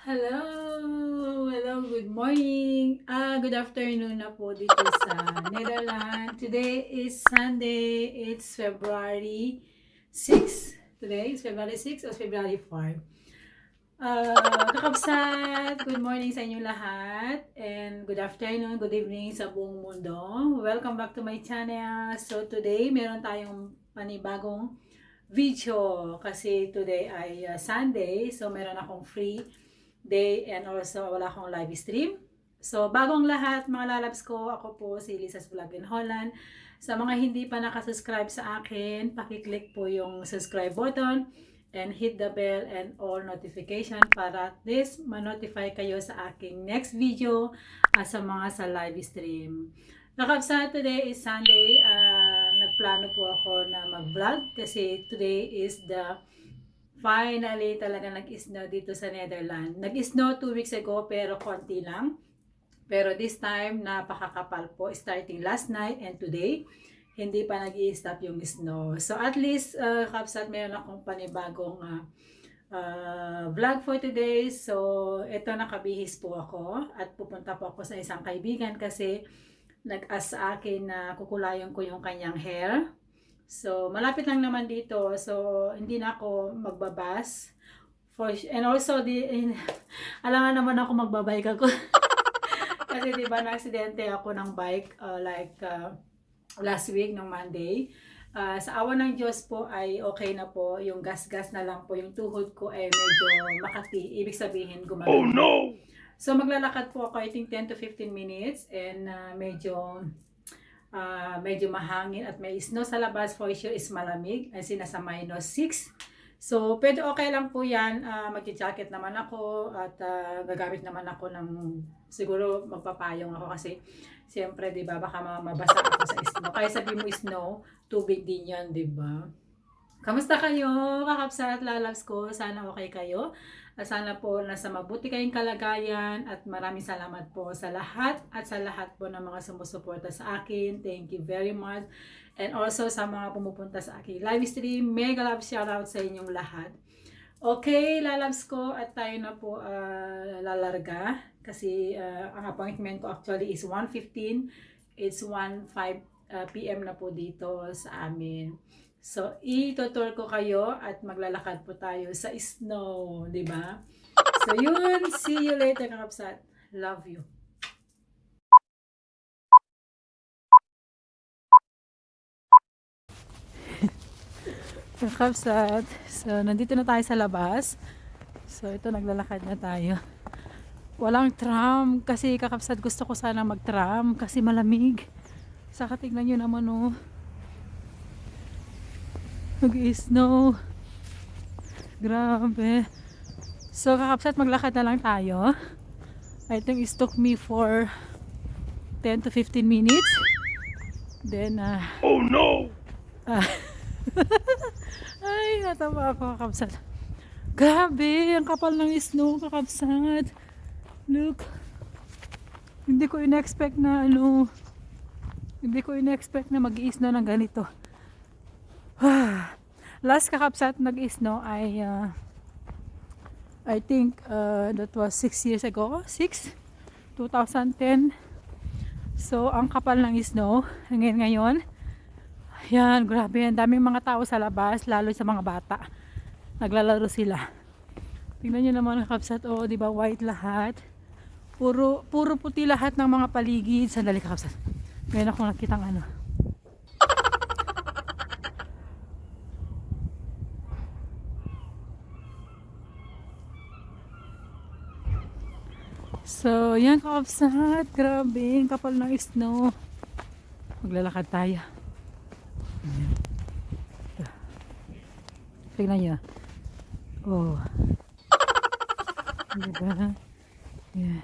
Hello, good morning. Good afternoon na po dito sa Netherlands. Today is Sunday. It's February 6. Today is February 6 or February 5. Kakabsat, good morning sa inyo lahat. And good afternoon, good evening sa buong mundo. Welcome back to my channel. So today, meron tayong panibagong video kasi today ay Sunday. So meron akong free day and also wala akong live stream. So bagong lahat mga lalabs ko, ako po si Liza's Vlog in Holland. Sa mga hindi pa nakasubscribe sa akin, pakiclick po yung subscribe button and hit the bell and all notification para at least ma-notify kayo sa aking next video sa mga sa live stream. Kakabsa, today is Sunday. Nagplano po ako na mag-vlog kasi today is the finally talaga nag-snow dito sa Netherlands. Nag-snow 2 weeks ago pero konti lang. Pero this time napakakapal po starting last night and today. Hindi pa nag-i-stop yung snow. So at least kapsat meron akong panibagong vlog for today. So ito nakabihis po ako at pupunta po ako sa isang kaibigan kasi nag-ask sa akin na kukulayan ko yung kanyang hair. So, malapit lang naman dito. So, hindi na ako magbabas. And also, alangan naman ako magbabike ako. Kasi diba, na-aksidente ako ng bike last week, ng Monday. Sa awa ng Diyos po ay okay na po. Yung gas-gas na lang po. Yung tuhod ko ay medyo makati. Ibig sabihin, gumagana. Oh no! So, maglalakad po ako, I think 10 to 15 minutes. And medyo mahangin at may snow sa labas, for sure is malamig, as in nasa -6. So, pwede okay lang po yan. Mag-jacket naman ako at gagamit naman ako ng, siguro magpapayong ako kasi siyempre, di ba, baka mabasa ako sa snow. Kaya sabi mo snow, tubig din yan, di ba? Kamusta kayo, kakapsa at lalabs ko? Sana okay kayo. Sana po nasa mabuti kayong kalagayan at maraming salamat po sa lahat at sa lahat po ng mga sumusuporta sa akin. Thank you very much. And also sa mga pumupunta sa akin live stream, mega love shoutout sa inyong lahat. Okay, lalabs ko at tayo na po lalarga kasi ang appointment ko actually is 1:15. It's 1:05 PM na po dito sa amin. So, itutur ko kayo at maglalakad po tayo sa snow, di ba? So, yun. See you later, kakapsat. Love you. Kakapsat. So, nandito na tayo sa labas. So, ito, naglalakad na tayo. Walang tram kasi kakapsat gusto ko sana mag-tram kasi malamig. Saka tignan nyo naman, oh. Nag-snow. Grabe. So, kakapsat, maglakad na lang tayo. I think it took me for 10 to 15 minutes. Then, oh no! Ay, natawa ako, kakapsat. Grabe, ang kapal ng snow, kakapsat. Look. Hindi ko in-expect na, mag-i-snow ng ganito. Last kakapsat nag-snow ay I think that was 6 years ago. 2010. So ang kapal ng snow ngayon. Yan, grabe, ang daming mga tao sa labas, lalo sa mga bata. Naglalaro sila. Tingnan niyo naman kakapsat, oh, di ba white lahat. Puro puti lahat ng mga paligid. Sandali kakapsat. Ngayon ako nakitang So, yan kakapsat. Grabe, ang kapal ng snow. Maglalakad tayo. Tignan nyo. Oh. Diba? Yeah.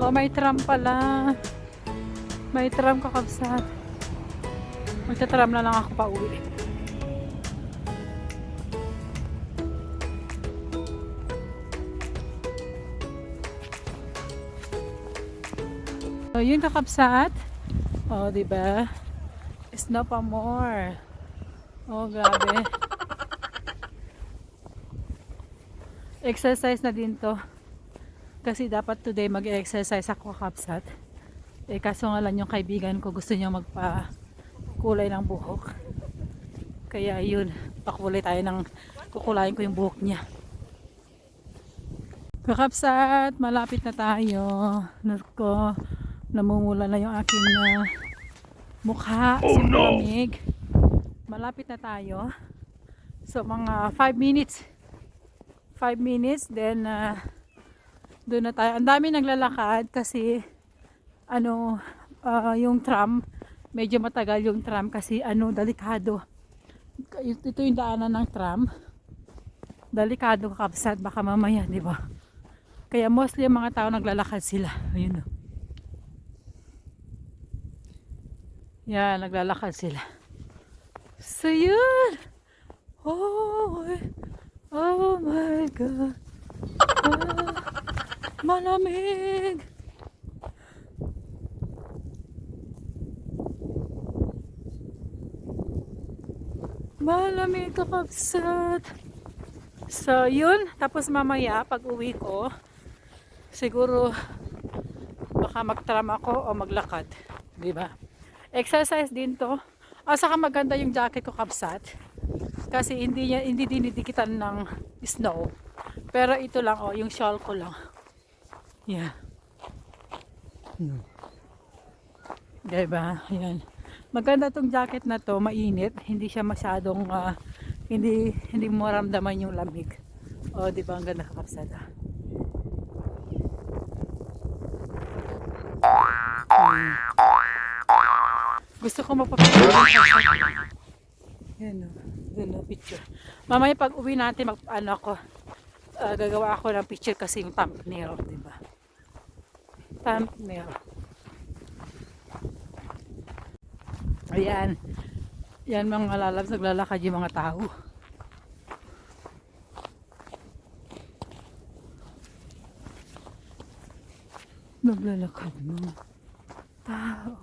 Oh, may tram pala. May tram kakabsat. Magta-tram na lang ako pa uwi. So, yun kakabsat. Oh, diba? Snow pa more. Oh, grabe. Exercise na din to. Kasi dapat today mag-exercise ako kakabsat. Eh, kaso nga lang yung kaibigan ko gusto niya magpa-kulay ng buhok. Kaya yun, pakulay tayo ng kukulayin ko yung buhok niya. Kakabsat, malapit na tayo. Naku, namumula na yung aking mukha. Oh, no! Lamig. Malapit na tayo. So, mga 5 minutes. 5 minutes, then doon na tayo. Ang dami naglalakad kasi yung tram, medyo matagal yung tram kasi delikado. Ito yung daanan ng tram. Delikado kakabsat, baka mamaya, di ba? Kaya mostly yung mga tao naglalakad sila. Ayun o. Yan, naglalakad sila. So yun. Oh my God. Malamig. Malamig kakabsat. So yun, tapos mamaya pag uwi ko, siguro baka mag-tram ako o maglakad, di ba? Exercise din to. Saka maganda yung jacket ko kabsat. Kasi hindi dinidikitan ng snow. Pero ito lang yung shawl ko lang. Yeah. Diba? Ayan. Maganda tong jacket na to, mainit. Hindi siya masyadong hindi mo ramdaman yung lamig. Diba? Ang ganda kakabsat. Gusto ko magpapicture. Yan o, picture. Mamaya pag uwi natin, gagawa ako ng picture kasi yung thumbnail, diba? Thumbnail. Ayan. Yan mga lalabs, naglalakad yung mga tao. Naglalakad mga tao.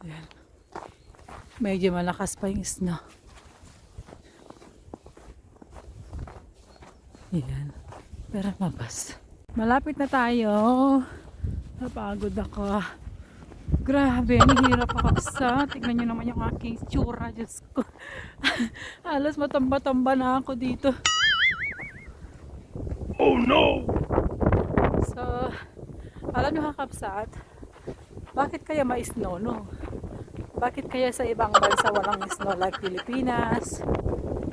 Ayan. Medyo malakas pa yung snow. Ayan. Pero mabas. Malapit na tayo. Napagod ako. Grabe, ang hirap kakabsat. Tignan nyo naman yung aking tsura. Diyos ko. Halos matamba-tamba na ako dito. Oh no! So, alam nyo kakabsat, bakit kaya ma-snow, no? Bakit kaya sa ibang bansa walang snow like Pilipinas?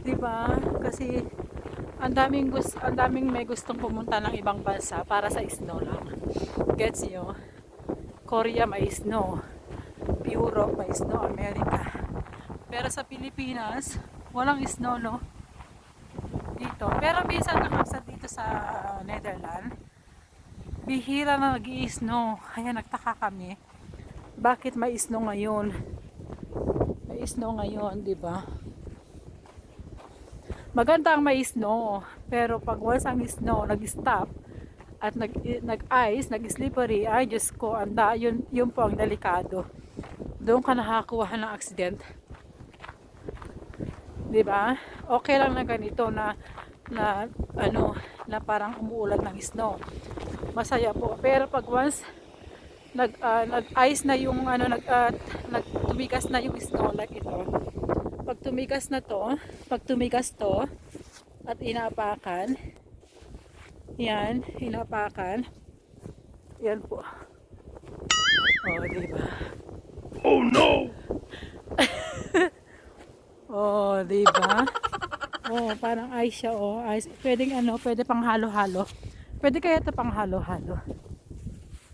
Diba? Kasi ang daming may gustong pumunta ng ibang bansa para sa snow lang. Gets nyo? Korea may snow, Europe may snow, America. Pero sa Pilipinas, walang snow, no? Dito. Pero minsan nakakasad dito sa Netherlands, bihira na nag-i-snow. Kaya nagtaka kami. Bakit may snow ngayon? May snow ngayon, di ba? Maganda ang may snow, pero pag once ang snow nag-stop at nag-ice, nag-slippery, ay Diyos ko, yun po ang delikado. Doon ka nakakuha ng accident. Diba? Okay lang na ganito na parang umuulan ng snow. Masaya po. Pero pag once nag-ice na yung tumigas na yung snow like ito. Pag tumigas to at inaapakan, yan po. Diba? Oh no! Diba? Parang ice siya, ice. Pwede pang halo-halo. Pwede kaya ito pang halo-halo.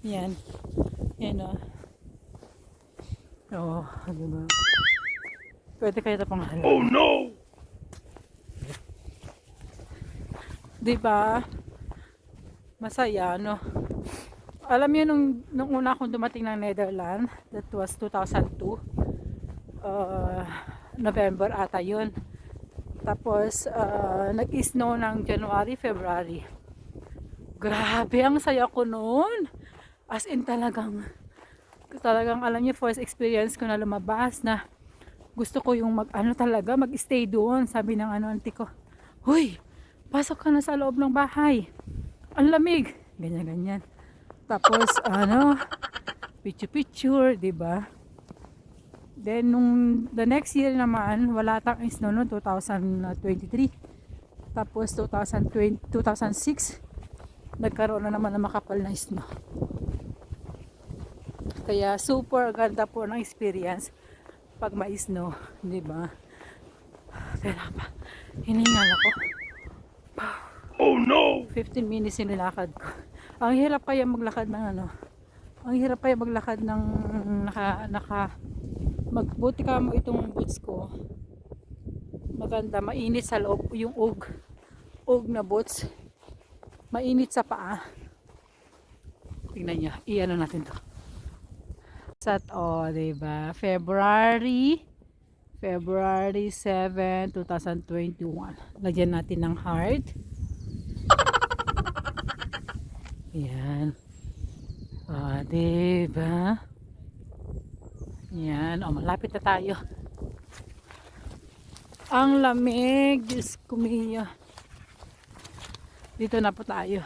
Yan. Yan, diba? Pwede kaya ito pang halo. Oh no! 'Di ba? Masaya, no? Alam niyo nung una akong dumating ng Netherlands, that was 2002. November ata 'yun. Tapos nag-snow ng January, February. Grabe, ang saya ko noon. As in talagang alam niyo, first experience ko na lumabas na gusto ko yung mag-stay doon. Sabi ng auntie ko, "Hoy, pasok ka na sa loob ng bahay. Ang lamig." Ganyan. Tapos picture, 'di ba? Then nung the next year naman, wala tang snow no, 2023. Tapos 2006 nagkaroon na naman ng makapal na snow. Kaya super ganda po ng experience pag may snow, 'di ba? Pero pa, hiningal ako. Oh no! 15 minutes yung nilakad ko. Ang hirap kaya maglakad ng magbuti ka mo itong boots ko. Maganda, mainit sa loob yung og na boots. Mainit sa paa. Tingnan niyo, iyan natin 'to. Diba? February 7, 2021. Lagyan natin ng heart. Yan. Diba? Yan. Malapit na tayo. Ang lamig. Diyos kumiyo. Dito na po tayo.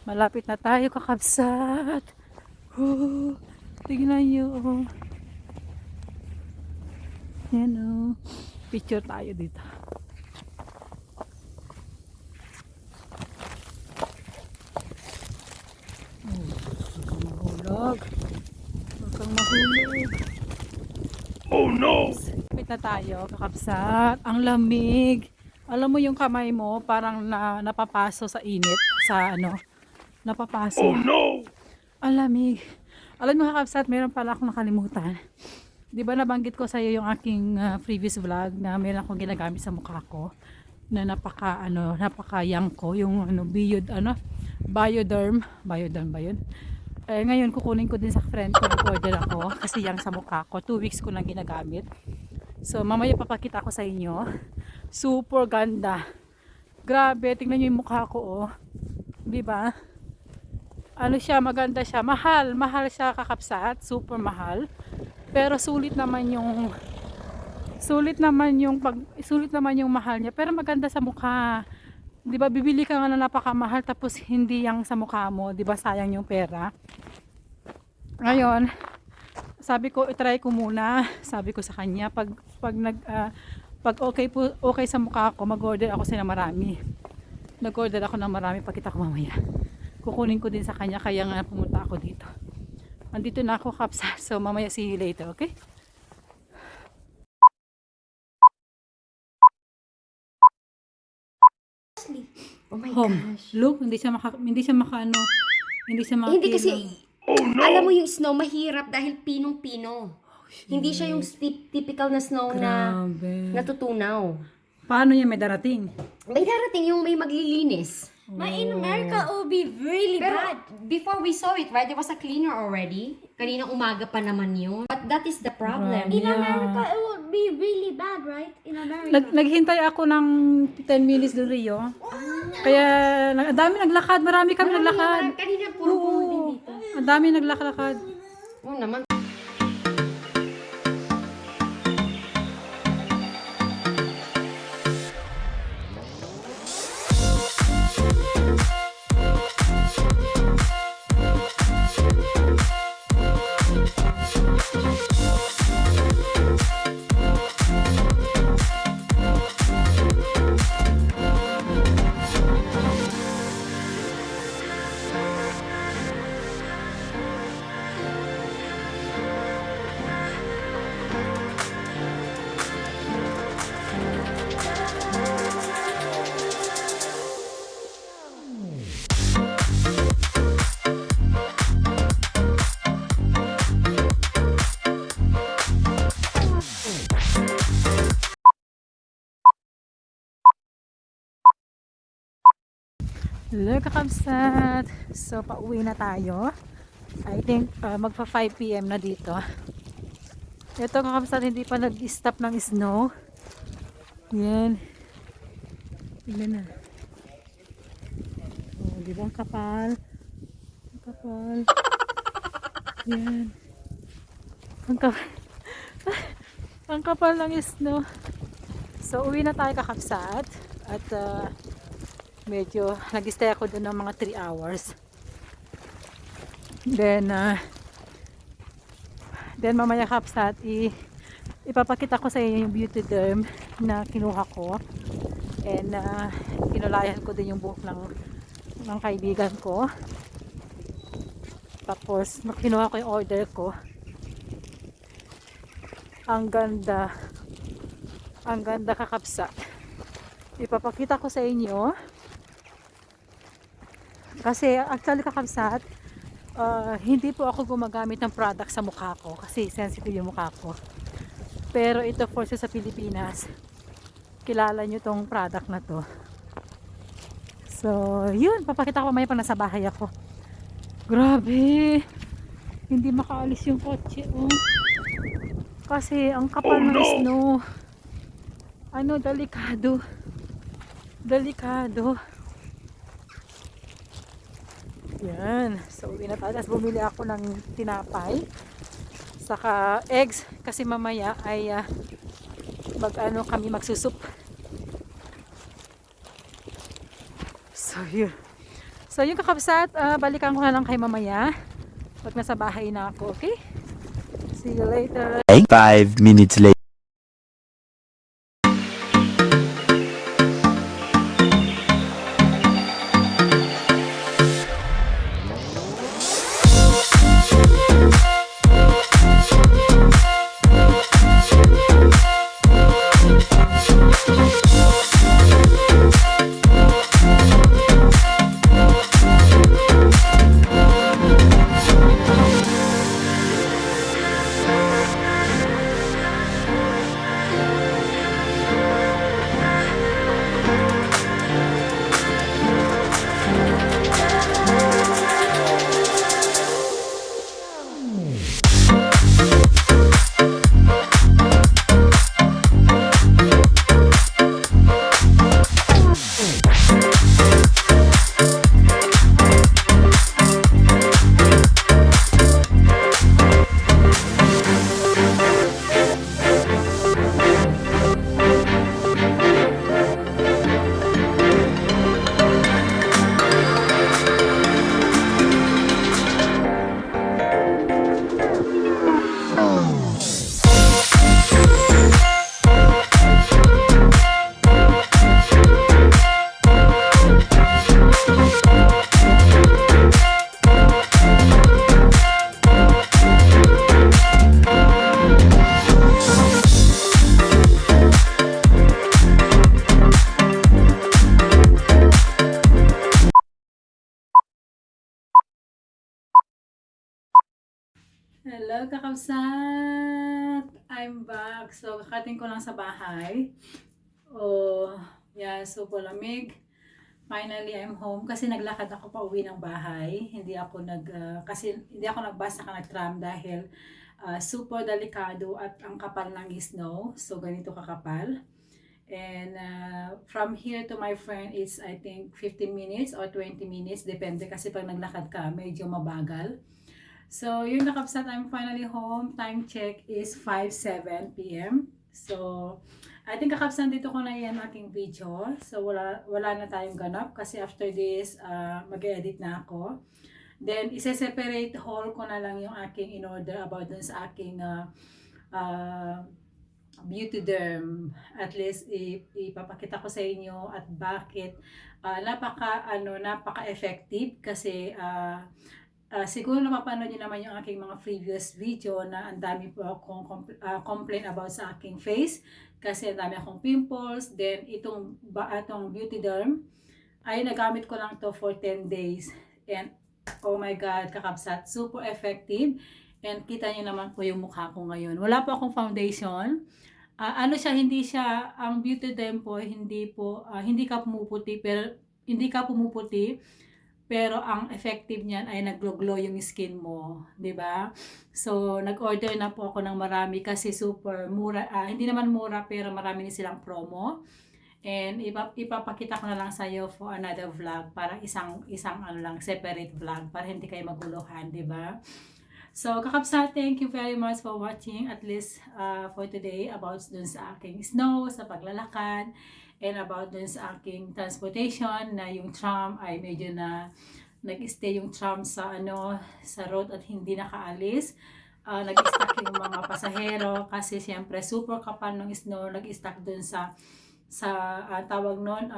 Malapit na tayo, kakabsat. Tignan nyo. Yan o. Picture tayo dito. Huwag kang mahulog. Oh no! Malapit na tayo, kakabsat. Ang lamig. Alam mo yung kamay mo, parang napapaso sa init. Napapaso. Oh no! Ang lamig. Alam mo, kakabsat, meron pala akong nakalimutan. Di ba nabanggit ko sa iyo yung aking previous vlog na meron akong ginagamit sa mukha ko na napaka-young ko, yung Bioderm ba yun? Ngayon kukunin ko din sa friend ko, nag-order ako kasi yang sa mukha ko, 2 weeks ko lang ginagamit. So mamaya papakita ko sa inyo. Super ganda. Grabe, tingnan niyo yung mukha ko, oh. Di ba? Maganda siya. Mahal siya, kakabsat, super mahal. Pero sulit naman yung mahal niya. Pero maganda sa mukha. 'Di ba, bibili ka nga na napakamahal tapos hindi yang sa mukha mo, 'di ba, sayang yung pera. Ngayon, sabi ko i-try ko muna. Sabi ko sa kanya pag okay sa mukha ko, mag-order ako ng marami. Nag-order ako ng marami, pakita ko mamaya. Kukunin ko din sa kanya, kaya nga pumunta ako dito. Andito na ako, kapsa. So mamaya, see you later, okay? Oh my Home. gosh. Look, hindi siya Hindi kasi, alam mo yung snow, mahirap dahil pinong-pino. Hindi siya yung typical na snow na Grabe. natutunaw. Paano yan may darating? May darating yung may maglilinis. In America, it will be really Pero bad. before we saw it, right, there was a cleaner already. Kaninang umaga pa naman yun. But that is the problem. Grabe. In Yeah. America, it will be really bad, right? In America. Naghintay ako ng 10 minutes doon, Rio. Kaya, ang dami naglakad. Marami kami naglakad. Kanina puro din dito. Ang dami naglakad. Oo naman. Hello kakabsat! So pauwi na tayo. I think magpa 5 PM na dito. Ito kakabsat, hindi pa nag-stop ng snow. Yan. Tignan na. Oh, di ba ang kapal? Ang kapal. Yan. Ang kapal. Ang kapal ng snow. So uwi na tayo kakabsat. At medyo nag-stay ako doon ng mga 3 hours. Then mamaya kapsat, ipapakita ko sa inyo yung beauty derm na kinuha ko. And kinulayan ko din yung buhok ng kaibigan ko. Tapos kinuha ko yung order ko. Ang ganda. Ang ganda kakapsat. Ipapakita ko sa inyo. Kasi actually kakapsat, hindi po ako gumagamit ng product sa mukha ko kasi sensitive yung mukha ko. Pero ito for sa Pilipinas, kilala nyo tong product na to. So yun, papakita ko mamaya pag nasa bahay ako. Grabe, hindi makaalis yung kotse kasi ang kapal ng snow. Delikado. Yan. So, uwi na tayo. Tapos bumili ako ng tinapay. Saka eggs. Kasi mamaya ay kami magsusup. So, yun. So, yung kakabsat, balikan ko na lang kay mamaya. Pag nasa bahay na ako, okay? See you later. 5 minutes later. Hello kakabsat! I'm back. So, kakating ko lang sa bahay. Oh, yeah, super lamig. Finally, I'm home kasi naglakad ako pa uwi ng bahay. Kasi hindi ako nagbus saka nag-tram dahil super delikado at ang kapal ng snow. So, ganito kakapal. And from here to my friend, it's I think 15 minutes or 20 minutes. Depende kasi pag naglakad ka, medyo mabagal. So, yun nakapsat, I'm finally home. Time check is 5:07 PM. So, I think kakapsan dito ko na yan aking video. So, wala na tayong ganap kasi after this, mag-edit na ako. Then, isa-separate haul ko na lang yung aking in-order about dun sa aking beauty derm. At least, ipapakita ko sa inyo at bakit napaka-effective kasi siguro napapanood nyo naman yung aking mga previous video na ang dami po akong complain about sa aking face kasi ang dami akong pimples. Then itong beauty derm ay nagamit ko lang to for 10 days and oh my god kakabsat, super effective. And kita nyo naman po yung mukha ko ngayon. Wala po akong foundation. Ang beauty derm po, hindi ka pumuputi pero hindi ka pumuputi, pero ang effective niyan ay naglo-glow yung skin mo, 'di ba? So, nag-order na po ako ng marami kasi super mura, hindi naman mura pero marami din silang promo. And ipapakita ko na lang sa iyo for another vlog para isang ano lang separate vlog para hindi kayo maguluhan, 'di ba? So, kakapsat, thank you very much for watching at least for today about dun sa aking snow, sa paglalakad, and about dun sa aking transportation na yung tram ay medyo na nag-stay yung tram sa sa road at hindi nakaalis. Nag-stuck yung mga pasahero kasi siyempre super kapal ng snow, nag-stuck dun tawag nun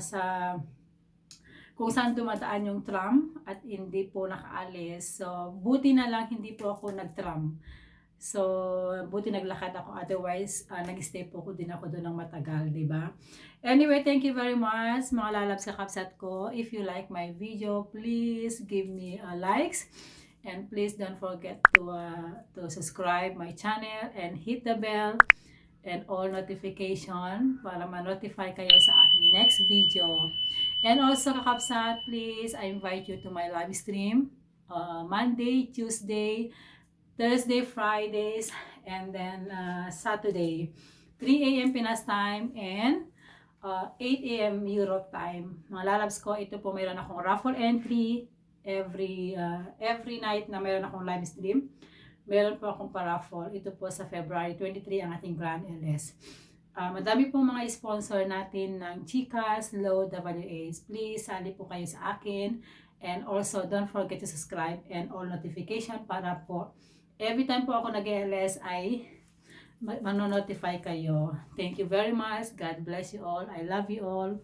sa kung saan dumadaan yung tram at hindi po nakaalis. So, buti na lang hindi po ako nag-tram. So, buti naglakad ako. Otherwise, nag-stay po ko din ako doon ng matagal, di ba? Anyway, thank you very much, mga lalabs kakapsat ko. If you like my video, please give me likes. And please don't forget to subscribe my channel and hit the bell and all notification para ma-notify kayo sa aking next video. And also, kakapsat, please, I invite you to my live stream Monday, Tuesday, Thursday, Fridays, and then Saturday, 3 a.m. Pinas time and 8 a.m. Europe time. Mga lalabs ko, ito po mayroon akong raffle entry every night na mayroon akong live stream. Meron po akong paraffle. Ito po sa February 23 ang ating Grand LS. Madami po mga sponsor natin ng Chicas, Low, WAs. Please, sali po kayo sa akin. And also, don't forget to subscribe and all notification para po every time po ako nag-LS ay manonotify kayo. Thank you very much. God bless you all. I love you all.